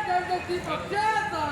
जनशक्ती पक्षाचा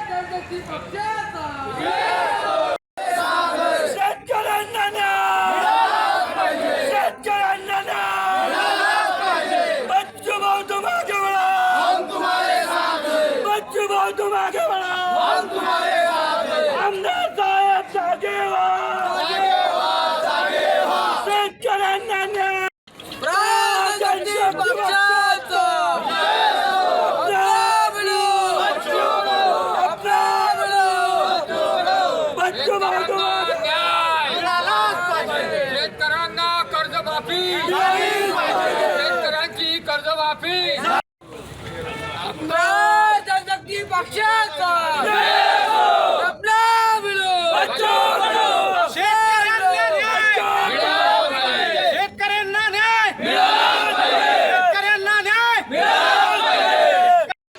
जनशक्ती पक्षाचा शेतकऱ्यांना बच्चू भाऊ तुम आगे बढ़ो, बच्चू भाऊ तुम आगे बढ़ो, आमदार साहेब जागे व्हा, शेतकऱ्यांना जनशक्ती पक्षाचा शेतकऱ्यांना कर्जमाफी, शेतकऱ्यांची कर्जमाफी, जनशक्ती पक्षाचा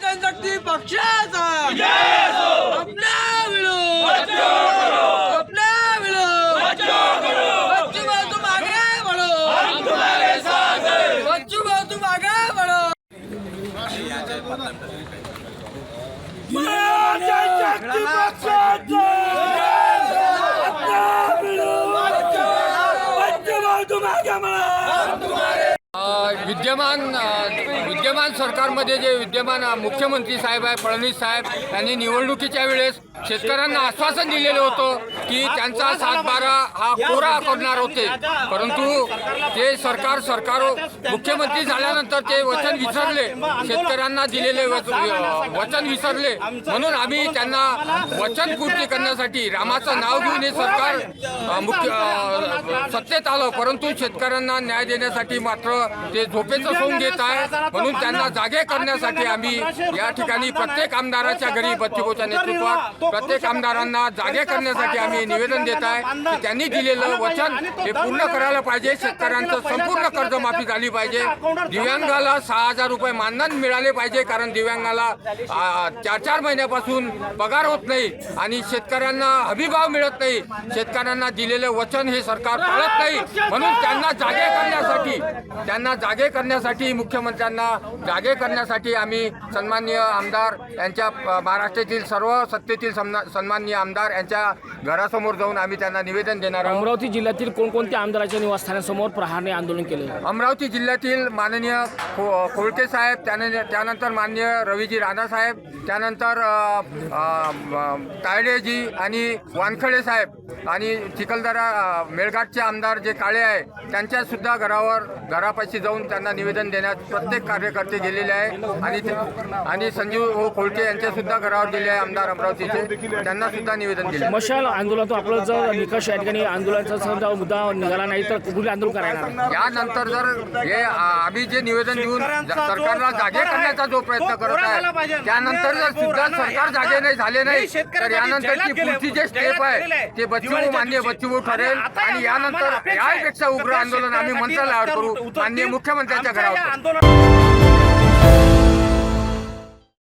जनशक्ती पक्षाचा विद्यमान सरकारमध्ये जे विद्यमान मुख्यमंत्री साहेब आहे फडणवीस साहेब यांनी निवडणुकीच्या वेळेस शेतकऱ्यांना आश्वासन दिलेलं होतं की त्यांचा 7/12 हा कोरा करणार होते, परंतु ते सरकार मुख्यमंत्री झाल्यानंतर ते वचन विसरले, शेतकऱ्यांना दिलेले वचन विसरले. म्हणून आम्ही त्यांना वचन पूर्ती करण्यासाठी रामाचं नाव घेऊन हे सरकार सत्तेत आलं, परंतु शेतकऱ्यांना न्याय देण्यासाठी मात्र ते झोपेचं सोंग घेत आहे. म्हणून त्यांना जागे करण्यासाठी आम्ही या ठिकाणी प्रत्येक आमदाराच्या घरी बच्चूभाऊच्या नेतृत्वात प्रत्येक आमदारांना जागे करण्यासाठी आम्ही निवेदन देत आहे की त्यांनी दिलेलं वचन हे पूर्ण करायला पाहिजे. शेतकऱ्यांचं संपूर्ण कर्जमाफी झाली पाहिजे. दिव्यांगाला 6,000 रुपये मानधन मिळाले पाहिजे, कारण दिव्यांगाला 4 महिन्यापासून पगार होत नाही आणि शेतकऱ्यांना हमीभाव मिळत नाही. शेतकऱ्यांना दिलेलं वचन हे सरकार पाळत नाही. म्हणून त्यांना जागे करण्यासाठी मुख्यमंत्र्यांना जागे करण्यासाठी आम्ही सन्माननीय आमदार यांच्या महाराष्ट्रातील सर्व सत्तेतील सन्माननीय आमदार यांच्या घरासमोर जाऊन आम्ही त्यांना निवेदन देणार आहोत. अमरावती जिल्ह्यातील कोणकोणत्या आमदारांच्या निवासस्थानासमोर प्रहारने आंदोलन केले? अमरावती जिल्ह्यातील माननीय खोळके साहेब, त्यानंतर माननीय रवीजी राणा साहेब, त्यानंतर तायडेजी आणि वानखडे साहेब आणि चिखलदरा मेळघाटचे आमदार जे काळे आहे त्यांच्या सुद्धा घरापाशी जाऊन त्यांना निवेदन देण्यात प्रत्येक कार्यकर्ते गेलेले आहे आणि संजीव खोळके यांच्या सुद्धा घरावर गेले आहे आमदार अमरावतीचे, त्यांना सुद्धा निवेदन दिले. मशाल आंदोलन आपलं जर निकष या ठिकाणी आंदोलनाचा मुद्दा निघाला नाही तर कुठले आंदोलन करायला? यानंतर जर हे आम्ही जे निवेदन देऊन सरकारला जागे करण्याचा जो प्रयत्न करत आहे त्यानंतर जर सुद्धा सरकार जागे नाही झाले नाही तर यानंतरची पुढची जे स्टेप आहे ते माननीय बच्चूभाऊ ठरेल आणि यानंतर यापेक्षा उग्र आंदोलन आम्ही मंत्रालयावर करू, माननीय मुख्यमंत्र्यांच्या घरावर.